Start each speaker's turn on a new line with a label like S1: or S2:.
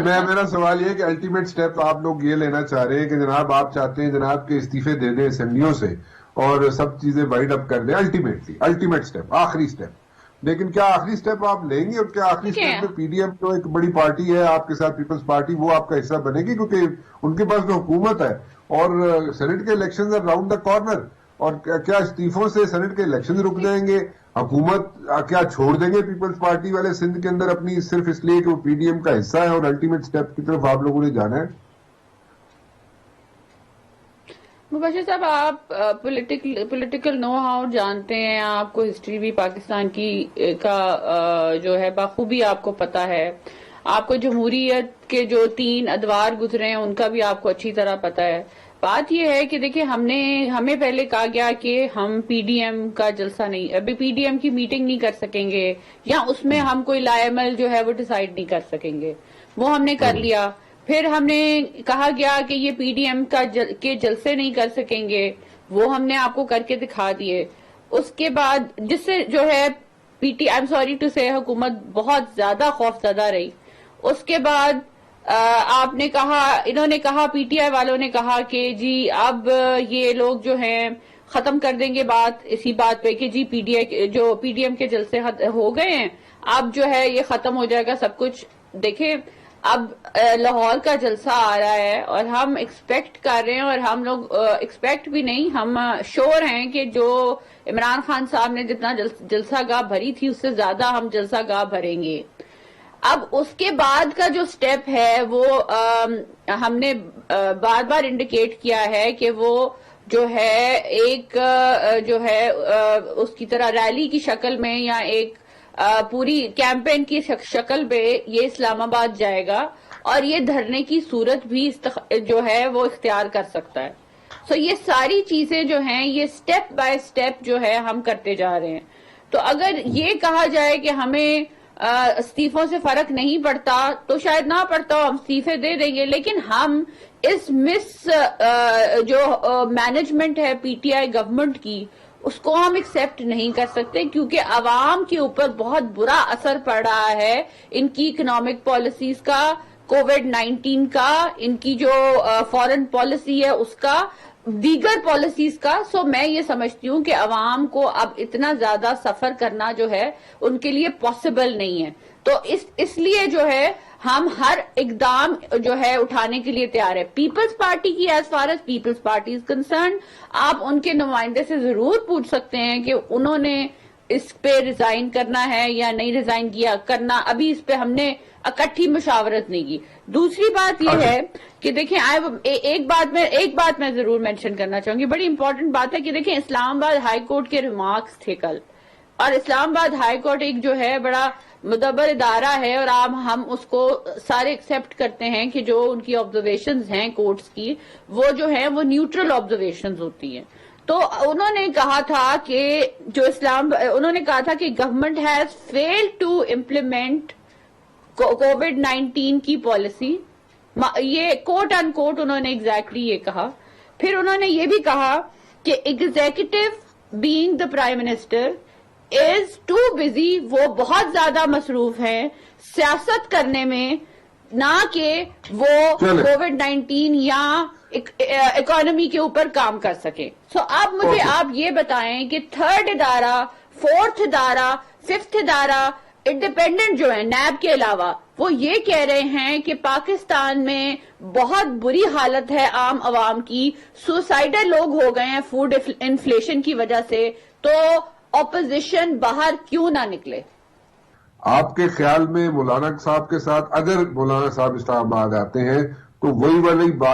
S1: میرا سوال یہ ہے کہ الٹیمیٹ سٹیپ آپ لوگ یہ لینا چاہ رہے ہیں کہ جناب آپ چاہتے ہیں جناب کے استعفے دے دیں اسمبلیوں سے اور سب چیزیں وائڈ اپ کر دیں الٹیمیٹ سٹیپ آخری سٹیپ، لیکن کیا آخری سٹیپ آپ لیں گے اور کیا آخری سٹیپ میں پی ڈی ایم جو ایک بڑی پارٹی ہے آپ کے ساتھ پیپلز پارٹی وہ آپ کا حصہ بنے گی؟ کیونکہ ان کے پاس جو حکومت ہے اور سینٹ کے الیکشنز راؤنڈ دا کارنر، اور کیا استعفوں سے سینٹ کے الیکشن رک جائیں گے؟ حکومت کیا چھوڑ دیں گے پیپلز پارٹی والے سندھ کے اندر اپنی صرف اس لیے کہ وہ پی ڈی ایم کا حصہ ہے اور الٹیمیٹ سٹیپ کی طرف آپ لوگوں نے جانا ہے؟
S2: مبشر صاحب، آپ پولیٹیکل نو ہاؤ جانتے ہیں، آپ کو ہسٹری بھی پاکستان کی کا جو ہے بخوبی آپ کو پتا ہے، آپ کو جمہوریت کے جو 3 ادوار گزرے ہیں ان کا بھی آپ کو اچھی طرح پتا ہے۔ بات یہ ہے کہ دیکھیں ہمیں پہلے کہا گیا کہ ہم پی ڈی ایم کا جلسہ نہیں، ابھی پی ڈی ایم کی میٹنگ نہیں کر سکیں گے یا اس میں ہم کوئی لائے عمل جو ہے وہ ڈیسائیڈ نہیں کر سکیں گے، وہ ہم نے کر لیا۔ پھر ہم نے کہا گیا کہ یہ پی ڈی ایم کے جلسے نہیں کر سکیں گے، وہ ہم نے آپ کو کر کے دکھا دیے۔ اس کے بعد جس سے جو ہے آئی ایم سوری ٹو سے حکومت بہت زیادہ خوف زدہ رہی۔ اس کے بعد آپ نے کہا، انہوں نے کہا، پی ٹی آئی والوں نے کہا کہ جی اب یہ لوگ جو ہیں ختم کر دیں گے بات اسی بات پہ کہ جی پی ڈی ایم کے جلسے ہو گئے ہیں، اب جو ہے یہ ختم ہو جائے گا سب کچھ۔ دیکھیں اب لاہور کا جلسہ آ رہا ہے اور ہم ایکسپیکٹ کر رہے ہیں، اور ہم لوگ ایکسپیکٹ بھی نہیں، ہم شور ہیں کہ جو عمران خان صاحب نے جتنا جلسہ گاہ بھری تھی اس سے زیادہ ہم جلسہ گاہ بھریں گے۔ اب اس کے بعد کا جو سٹیپ ہے وہ ہم نے بار بار انڈیکیٹ کیا ہے کہ وہ جو ہے ایک جو ہے اس کی طرح ریلی کی شکل میں یا ایک پوری کیمپین کی شکل میں یہ اسلام آباد جائے گا، اور یہ دھرنے کی صورت بھی جو ہے وہ اختیار کر سکتا ہے۔ سو یہ ساری چیزیں جو ہیں یہ سٹیپ بائی سٹیپ جو ہے ہم کرتے جا رہے ہیں۔ تو اگر یہ کہا جائے کہ ہمیں استعفوں سے فرق نہیں پڑتا تو شاید نہ پڑتا ہو، ہم استعفے دے دیں گے، لیکن ہم اس جو مینجمنٹ ہے پی ٹی آئی گورنمنٹ کی اس کو ہم ایکسپٹ نہیں کر سکتے، کیونکہ عوام کے اوپر بہت برا اثر پڑ رہا ہے ان کی اکنامک پالیسیز کا، کووڈ-19 کا، ان کی جو فارن پالیسی ہے اس کا، دیگر پالیسیز کا۔ سو میں یہ سمجھتی ہوں کہ عوام کو اب اتنا زیادہ سفر کرنا جو ہے ان کے لیے پاسبل نہیں ہے، تو اس لیے جو ہے ہم ہر اقدام جو ہے اٹھانے کے لیے تیار ہے۔ پیپلز پارٹی کی as far as Peoples Party is concerned, آپ ان کے نمائندے سے ضرور پوچھ سکتے ہیں کہ انہوں نے اس پہ ریزائن کرنا ہے یا نہیں ریزائن کرنا، ابھی اس پہ ہم نے اکٹھی مشاورت نہیں کی۔ دوسری بات یہ ہے کہ دیکھیں ایک بات میں ضرور مینشن کرنا چاہوں گی، بڑی امپورٹنٹ بات ہے کہ دیکھیں اسلام آباد ہائی کورٹ کے ریمارکس تھے کل، اور اسلام آباد ہائی کورٹ ایک جو ہے بڑا مدبر ادارہ ہے، اور ہم اس کو سارے ایکسپٹ کرتے ہیں کہ جو ان کی آبزرویشنز ہیں کورٹس کی وہ جو ہیں وہ نیوٹرل آبزرویشنز ہوتی ہیں۔ تو انہوں نے کہا تھا کہ انہوں نے کہا تھا کہ government has failed to implement کووڈ-19 کی پالیسی، یہ کوٹ ان کوٹ انہوں نے ایگزیکٹلی یہ کہا۔ پھر انہوں نے یہ بھی کہا کہ executive being the prime minister is too busy, وہ بہت زیادہ مصروف ہیں سیاست کرنے میں، نہ کہ وہ کووڈ-19 یا اکانومی کے اوپر کام کر سکے۔ سو اب مجھے آپ یہ بتائیں کہ 3rd ادارہ، 4th ادارہ، 5th ادارہ انڈیپینڈنٹ جو ہے نیب کے علاوہ، وہ یہ کہہ رہے ہیں کہ پاکستان میں بہت بری حالت ہے عام عوام کی، سوسائڈل لوگ ہو گئے ہیں فوڈ انفلیشن کی وجہ سے، تو اپوزیشن باہر کیوں نہ نکلے؟
S1: آپ کے خیال میں مولانا صاحب کے ساتھ اگر مولانا صاحب اسلام آباد آتے ہیں تو وہی والی بات